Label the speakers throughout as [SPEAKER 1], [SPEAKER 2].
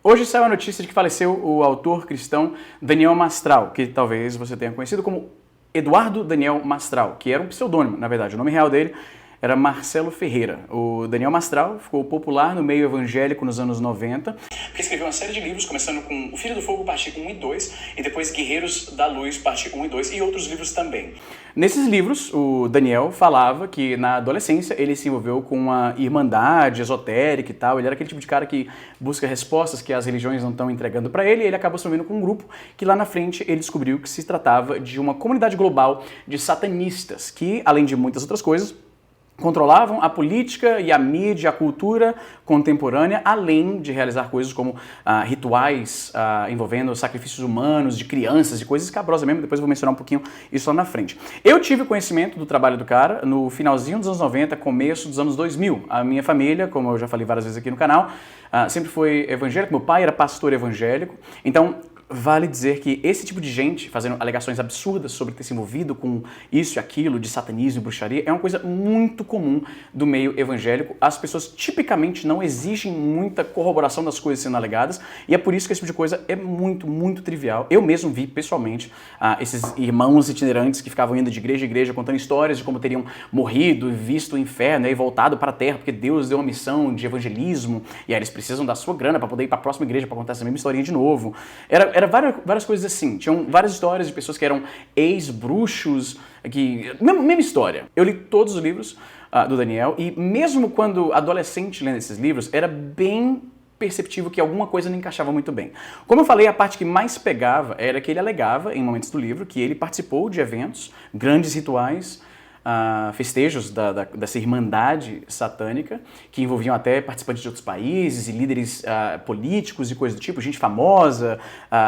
[SPEAKER 1] Hoje saiu a notícia de que faleceu o autor cristão Daniel Mastral, que talvez você tenha conhecido como Eduardo Daniel Mastral, que era um pseudônimo, na verdade. O nome real dele era Marcelo Ferreira. O Daniel Mastral ficou popular no meio evangélico nos anos 90, porque escreveu uma série de livros, começando com O Filho do Fogo, parte 1 e 2, e depois Guerreiros da Luz, parte 1 e 2, e outros livros também. Nesses livros, o Daniel falava que na adolescência ele se envolveu com uma irmandade esotérica e tal. Ele era aquele tipo de cara que busca respostas que as religiões não estão entregando para ele, e ele acabou se envolvendo com um grupo que lá na frente ele descobriu que se tratava de uma comunidade global de satanistas, que, além de muitas outras coisas, controlavam a política e a mídia, a cultura contemporânea, além de realizar coisas como rituais envolvendo sacrifícios humanos de crianças e coisas escabrosas mesmo. Depois eu vou mencionar um pouquinho isso lá na frente. Eu tive conhecimento do trabalho do cara no finalzinho dos anos 90, começo dos anos 2000. A minha família, como eu já falei várias vezes aqui no canal, sempre foi evangélico. Meu pai era pastor evangélico, então vale dizer que esse tipo de gente fazendo alegações absurdas sobre ter se envolvido com isso e aquilo, de satanismo e bruxaria, é uma coisa muito comum do meio evangélico. As pessoas tipicamente não exigem muita corroboração das coisas sendo alegadas, e é por isso que esse tipo de coisa é muito, muito trivial. Eu mesmo vi pessoalmente esses irmãos itinerantes que ficavam indo de igreja em igreja contando histórias de como teriam morrido e visto o inferno e voltado para a terra porque Deus deu uma missão de evangelismo e aí eles precisam da sua grana para poder ir para a próxima igreja para contar essa mesma historinha de novo. Era várias coisas assim. Tinham várias histórias de pessoas que eram ex-bruxos, mesma história. Eu li todos os livros do Daniel, e mesmo quando adolescente lendo esses livros, era bem perceptível que alguma coisa não encaixava muito bem. Como eu falei, a parte que mais pegava era que ele alegava, em momentos do livro, que ele participou de eventos, grandes rituais, festejos dessa irmandade satânica, que envolviam até participantes de outros países e líderes políticos e coisas do tipo, gente famosa,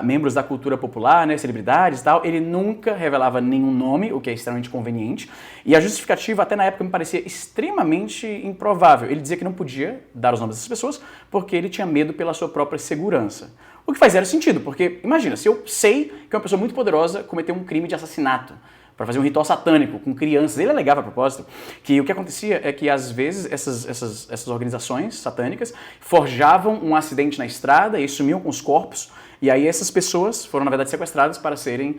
[SPEAKER 1] membros da cultura popular, né, celebridades e tal. Ele nunca revelava nenhum nome, o que é extremamente conveniente, e a justificativa até na época me parecia extremamente improvável. Ele dizia que não podia dar os nomes dessas pessoas porque ele tinha medo pela sua própria segurança. O que faz zero sentido, porque imagina, se eu sei que uma pessoa muito poderosa cometeu um crime de assassinato para fazer um ritual satânico com crianças, ele alegava a propósito que o que acontecia é que às vezes essas organizações satânicas forjavam um acidente na estrada e sumiam com os corpos, e aí essas pessoas foram na verdade sequestradas para serem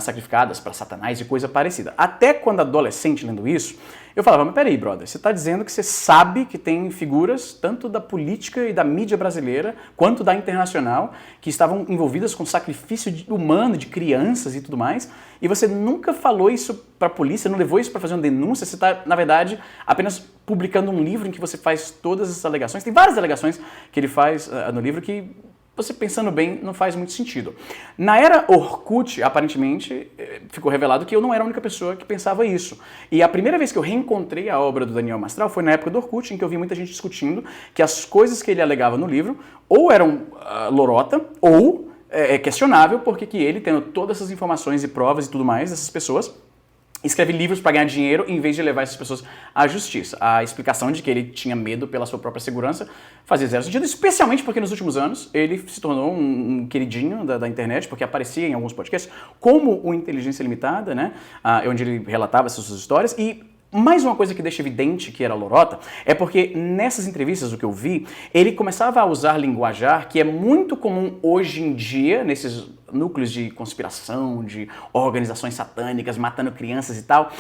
[SPEAKER 1] sacrificadas para Satanás e coisa parecida. Até quando adolescente lendo isso, eu falava, mas peraí, brother, você está dizendo que você sabe que tem figuras tanto da política e da mídia brasileira quanto da internacional que estavam envolvidas com sacrifício humano de crianças e tudo mais, e você nunca falou isso para a polícia, não levou isso para fazer uma denúncia, você está, na verdade, apenas publicando um livro em que você faz todas essas alegações. Tem várias alegações que ele faz no livro que, você pensando bem, não faz muito sentido. Na era Orkut, aparentemente, ficou revelado que eu não era a única pessoa que pensava isso. E a primeira vez que eu reencontrei a obra do Daniel Mastral foi na época do Orkut, em que eu vi muita gente discutindo que as coisas que ele alegava no livro ou eram lorota, ou é questionável porque que ele, tendo todas essas informações e provas e tudo mais dessas pessoas, escreve livros para ganhar dinheiro em vez de levar essas pessoas à justiça. A explicação de que ele tinha medo pela sua própria segurança fazia zero sentido, especialmente porque nos últimos anos ele se tornou um queridinho da internet, porque aparecia em alguns podcasts como o Inteligência Limitada, né, onde ele relatava essas suas histórias. E mais uma coisa que deixa evidente que era lorota é porque nessas entrevistas, o que eu vi, ele começava a usar linguajar que é muito comum hoje em dia, nesses núcleos de conspiração, de organizações satânicas, matando crianças e tal.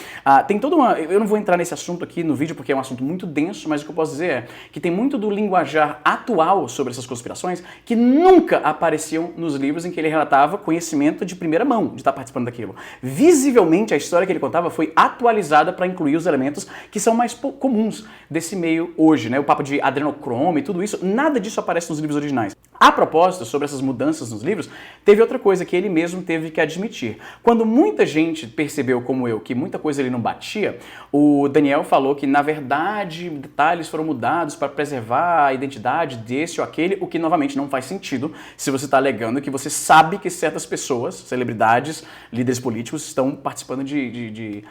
[SPEAKER 1] Tem toda uma... Eu não vou entrar nesse assunto aqui no vídeo porque é um assunto muito denso, mas o que eu posso dizer é que tem muito do linguajar atual sobre essas conspirações que nunca apareciam nos livros em que ele relatava conhecimento de primeira mão, de estar participando daquilo. Visivelmente, a história que ele contava foi atualizada para incluir os elementos que são mais comuns desse meio hoje, né? O papo de adrenocrome e tudo isso, nada disso aparece nos livros originais. A propósito, sobre essas mudanças nos livros, teve outra coisa que ele mesmo teve que admitir. Quando muita gente percebeu, como eu, que muita coisa ele não batia, o Daniel falou que, na verdade, detalhes foram mudados para preservar a identidade desse ou aquele, o que, novamente, não faz sentido se você está alegando que você sabe que certas pessoas, celebridades, líderes políticos, estão participando de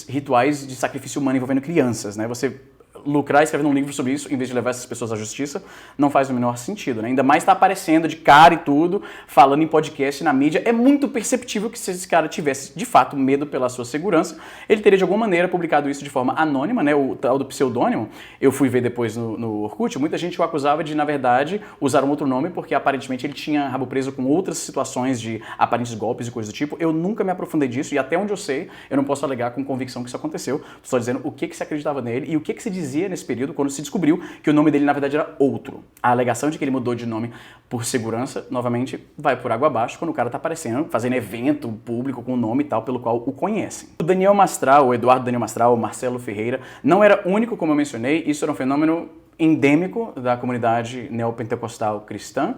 [SPEAKER 1] rituais de sacrifício humano envolvendo crianças, né? Você lucrar escrevendo um livro sobre isso, em vez de levar essas pessoas à justiça, não faz o menor sentido, né? Ainda mais tá aparecendo de cara e tudo, falando em podcast, na mídia. É muito perceptível que se esse cara tivesse, de fato, medo pela sua segurança, ele teria, de alguma maneira, publicado isso de forma anônima, né? O tal do pseudônimo. Eu fui ver depois no Orkut, muita gente o acusava de, na verdade, usar um outro nome, porque aparentemente ele tinha rabo preso com outras situações de aparentes golpes e coisas do tipo. Eu nunca me aprofundei disso, e até onde eu sei, eu não posso alegar com convicção que isso aconteceu. Estou dizendo o que se acreditava nele e o que se dizia nesse período quando se descobriu que o nome dele, na verdade, era outro. A alegação de que ele mudou de nome por segurança, novamente, vai por água abaixo quando o cara tá aparecendo, fazendo evento público com o nome e tal, pelo qual o conhecem. O Daniel Mastral, o Eduardo Daniel Mastral, o Marcelo Ferreira, não era único, como eu mencionei, isso era um fenômeno endêmico da comunidade neopentecostal cristã.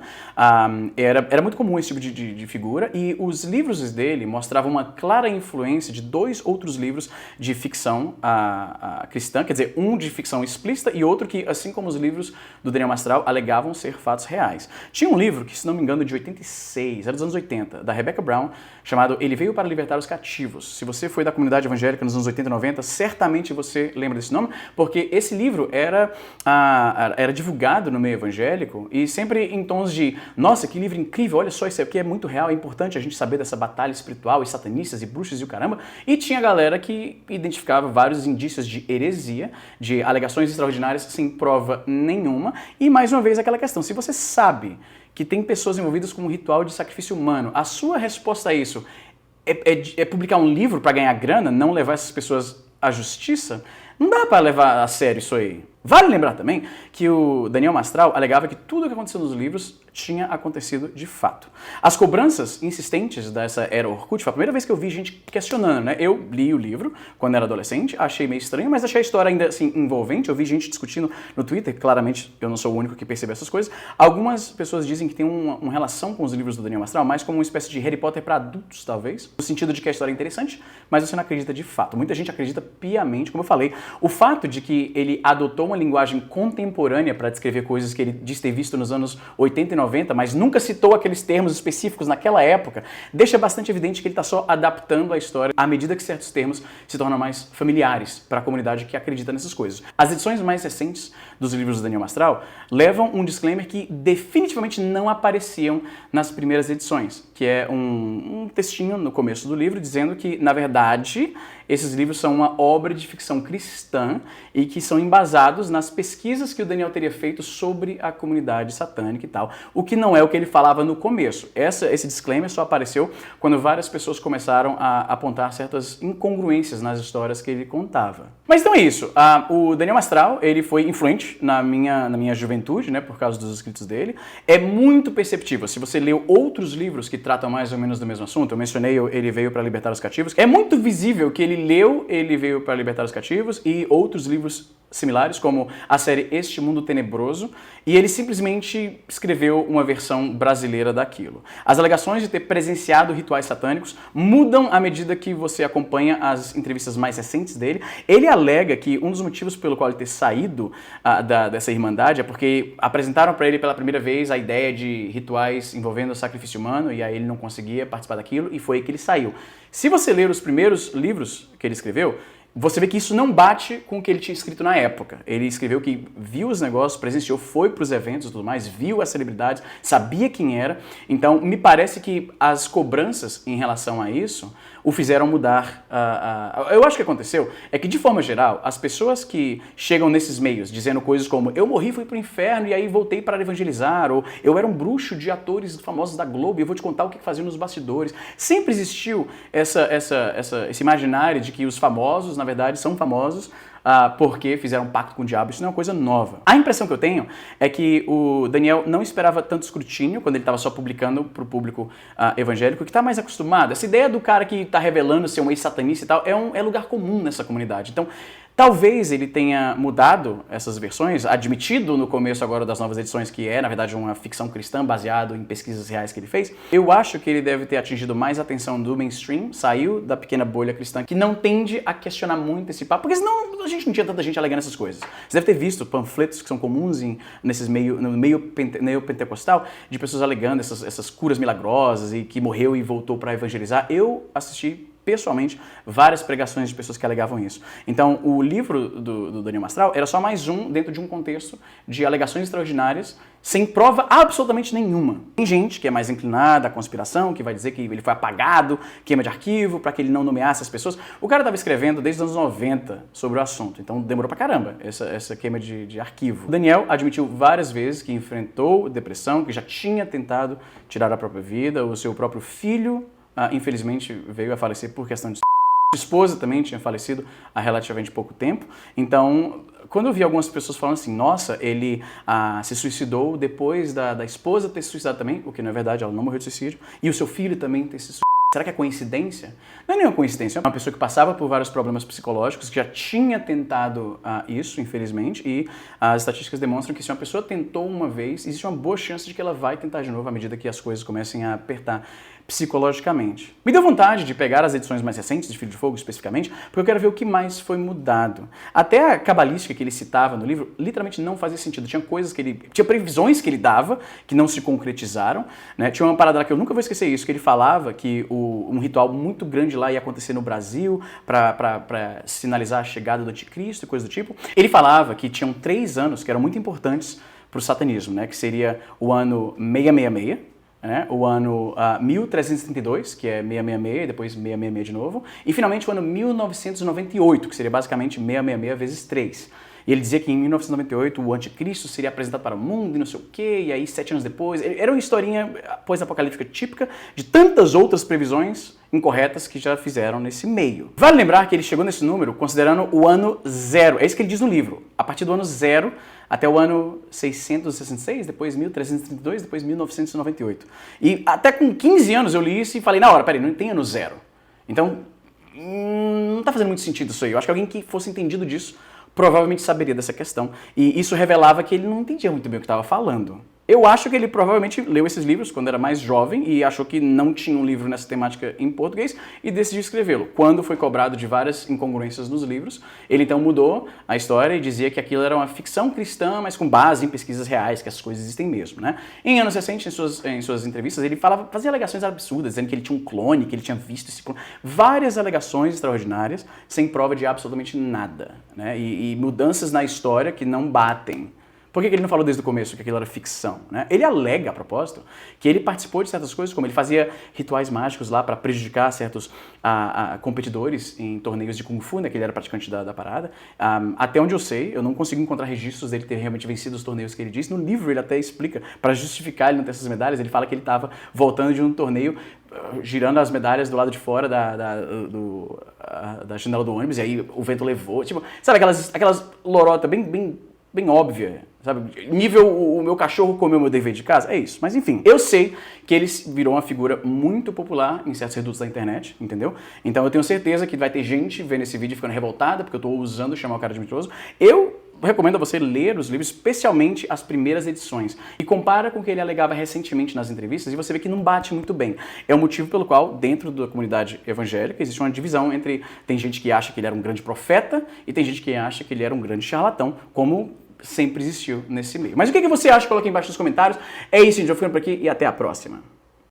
[SPEAKER 1] Era muito comum esse tipo de figura, e os livros dele mostravam uma clara influência de dois outros livros de ficção cristã, quer dizer, um de ficção explícita e outro que, assim como os livros do Daniel Mastral, alegavam ser fatos reais. Tinha um livro que, se não me engano, de 86, era dos anos 80, da Rebecca Brown, chamado Ele Veio para Libertar os Cativos. Se você foi da comunidade evangélica nos anos 80 e 90, certamente você lembra desse nome, porque esse livro era divulgado no meio evangélico e sempre em tons de nossa, que livro incrível, olha só, isso aqui é muito real, é importante a gente saber dessa batalha espiritual e satanistas e bruxas e o caramba. E tinha galera que identificava vários indícios de heresia, de alegações extraordinárias sem prova nenhuma. E mais uma vez aquela questão, se você sabe que tem pessoas envolvidas com um ritual de sacrifício humano, a sua resposta a isso é publicar um livro para ganhar grana, não levar essas pessoas à justiça? Não dá para levar a sério isso aí. Vale lembrar também que o Daniel Mastral alegava que tudo o que aconteceu nos livros tinha acontecido de fato. As cobranças insistentes dessa era Orkut, foi a primeira vez que eu vi gente questionando, né? Eu li o livro quando era adolescente, achei meio estranho, mas achei a história ainda assim envolvente. Eu vi gente discutindo no Twitter, claramente eu não sou o único que percebe essas coisas. Algumas pessoas dizem que tem uma relação com os livros do Daniel Mastral, mais como uma espécie de Harry Potter para adultos, talvez, no sentido de que a história é interessante, mas você não acredita de fato. Muita gente acredita piamente, como eu falei. O fato de que ele adotou uma linguagem contemporânea para descrever coisas que ele diz ter visto nos anos 80 e 90, mas nunca citou aqueles termos específicos naquela época, deixa bastante evidente que ele está só adaptando a história à medida que certos termos se tornam mais familiares para a comunidade que acredita nessas coisas. As edições mais recentes dos livros do Daniel Mastral levam um disclaimer que definitivamente não apareciam nas primeiras edições, que é um textinho no começo do livro dizendo que, na verdade, esses livros são uma obra de ficção cristã e que são embasados nas pesquisas que o Daniel teria feito sobre a comunidade satânica e tal, o que não é o que ele falava no começo. Esse disclaimer só apareceu quando várias pessoas começaram a apontar certas incongruências nas histórias que ele contava. Mas então é isso. O Daniel Mastral, ele foi influente na minha juventude, né, por causa dos escritos dele. É muito perceptível. Se você leu outros livros que tratam mais ou menos do mesmo assunto, eu mencionei Ele Veio para Libertar os Cativos, é muito visível que ele leu Ele Veio para Libertar os Cativos e outros livros similares, como a série Este Mundo Tenebroso, e ele simplesmente escreveu uma versão brasileira daquilo. As alegações de ter presenciado rituais satânicos mudam à medida que você acompanha as entrevistas mais recentes dele. Ele alega que um dos motivos pelo qual ele ter saído dessa irmandade é porque apresentaram para ele pela primeira vez a ideia de rituais envolvendo sacrifício humano, e aí ele não conseguia participar daquilo, e foi aí que ele saiu. Se você ler os primeiros livros que ele escreveu, você vê que isso não bate com o que ele tinha escrito na época. Ele escreveu que viu os negócios, presenciou, foi para os eventos e tudo mais, viu as celebridades, sabia quem era. Então, me parece que as cobranças em relação a isso o fizeram mudar. Eu acho que aconteceu é que, de forma geral, as pessoas que chegam nesses meios dizendo coisas como eu morri, fui pro inferno e aí voltei para evangelizar, ou eu era um bruxo de atores famosos da Globo e eu vou te contar o que faziam nos bastidores. Sempre existiu esse imaginário de que os famosos, na verdade, são famosos porque fizeram um pacto com o diabo. Isso não é uma coisa nova. A impressão que eu tenho é que o Daniel não esperava tanto escrutínio quando ele estava só publicando para o público evangélico, que está mais acostumado. Essa ideia do cara que está revelando ser um ex-satanista e tal é lugar comum nessa comunidade. Então, talvez ele tenha mudado essas versões, admitido no começo agora das novas edições que é, na verdade, uma ficção cristã baseado em pesquisas reais que ele fez. Eu acho que ele deve ter atingido mais a atenção do mainstream, saiu da pequena bolha cristã, que não tende a questionar muito esse papo, porque senão a gente não tinha tanta gente alegando essas coisas. Você deve ter visto panfletos que são comuns no meio pentecostal, de pessoas alegando essas curas milagrosas e que morreu e voltou para evangelizar. Eu assisti pessoalmente várias pregações de pessoas que alegavam isso. Então, o livro do Daniel Mastral era só mais um dentro de um contexto de alegações extraordinárias sem prova absolutamente nenhuma. Tem gente que é mais inclinada à conspiração, que vai dizer que ele foi apagado, queima de arquivo, para que ele não nomeasse as pessoas. O cara estava escrevendo desde os anos 90 sobre o assunto, então demorou pra caramba essa queima de arquivo. O Daniel admitiu várias vezes que enfrentou depressão, que já tinha tentado tirar a própria vida, o seu próprio filho, infelizmente, veio a falecer por questão de... Sua esposa também tinha falecido há relativamente pouco tempo. Então, quando eu vi algumas pessoas falando assim, nossa, ele se suicidou depois da esposa ter se suicidado também, o que não é verdade, ela não morreu de suicídio, e o seu filho também ter se suicidado. Será que é coincidência? Não é nenhuma coincidência. É uma pessoa que passava por vários problemas psicológicos, que já tinha tentado isso, infelizmente, e as estatísticas demonstram que se uma pessoa tentou uma vez, existe uma boa chance de que ela vai tentar de novo à medida que as coisas comecem a apertar psicologicamente. Me deu vontade de pegar as edições mais recentes de Filho de Fogo, especificamente, porque eu quero ver o que mais foi mudado. Até a cabalística que ele citava no livro, literalmente não fazia sentido. Tinha coisas que ele... Tinha previsões que ele dava, que não se concretizaram, né? Tinha uma parada lá que eu nunca vou esquecer isso, que ele falava que um ritual muito grande lá ia acontecer no Brasil para sinalizar a chegada do anticristo e coisa do tipo. Ele falava que tinham 3 anos que eram muito importantes para o satanismo, né? Que seria o ano 666, o ano 1332, que é 666, depois 666 de novo, e finalmente o ano 1998, que seria basicamente 666 vezes 3. E ele dizia que em 1998 o anticristo seria apresentado para o mundo e não sei o quê, e aí 7 anos depois... Era uma historinha pós-apocalíptica típica de tantas outras previsões incorretas que já fizeram nesse meio. Vale lembrar que ele chegou nesse número considerando o ano 0. É isso que ele diz no livro. A partir do ano 0 até o ano 666, depois 1332, depois 1998. E até com 15 anos eu li isso e falei, na hora, peraí, não tem ano 0. Então, não tá fazendo muito sentido isso aí. Eu acho que alguém que fosse entendido disso provavelmente saberia dessa questão. E isso revelava que ele não entendia muito bem o que estava falando. Eu acho que ele provavelmente leu esses livros quando era mais jovem e achou que não tinha um livro nessa temática em português e decidiu escrevê-lo. Quando foi cobrado de várias incongruências nos livros, ele então mudou a história e dizia que aquilo era uma ficção cristã, mas com base em pesquisas reais, que essas coisas existem mesmo, né? Em anos recentes, em suas entrevistas, ele fazia alegações absurdas, dizendo que ele tinha um clone, que ele tinha visto esse clone. Várias alegações extraordinárias, sem prova de absolutamente nada, né? E mudanças na história que não batem. Por que ele não falou desde o começo que aquilo era ficção, né? Ele alega, a propósito, que ele participou de certas coisas, como ele fazia rituais mágicos lá para prejudicar certos competidores em torneios de Kung Fu, né? Que ele era praticante da parada. Até onde eu sei, eu não consigo encontrar registros dele ter realmente vencido os torneios que ele disse. No livro ele até explica, para justificar ele não ter essas medalhas, ele fala que ele estava voltando de um torneio, girando as medalhas do lado de fora da janela do ônibus, e aí o vento levou. Tipo, sabe aquelas lorota bem óbvia, sabe? Nível o meu cachorro comeu meu dever de casa, é isso. Mas enfim, eu sei que ele virou uma figura muito popular em certos redutos da internet, entendeu? Então eu tenho certeza que vai ter gente vendo esse vídeo ficando revoltada porque eu tô ousando chamar o cara de mentiroso. Eu recomendo a você ler os livros, especialmente as primeiras edições, e compara com o que ele alegava recentemente nas entrevistas e você vê que não bate muito bem. É o motivo pelo qual, dentro da comunidade evangélica, existe uma divisão entre... Tem gente que acha que ele era um grande profeta e tem gente que acha que ele era um grande charlatão, como sempre existiu nesse meio. Mas o que você acha? Coloque aí embaixo nos comentários. É isso, gente. Eu fico por aqui e até a próxima.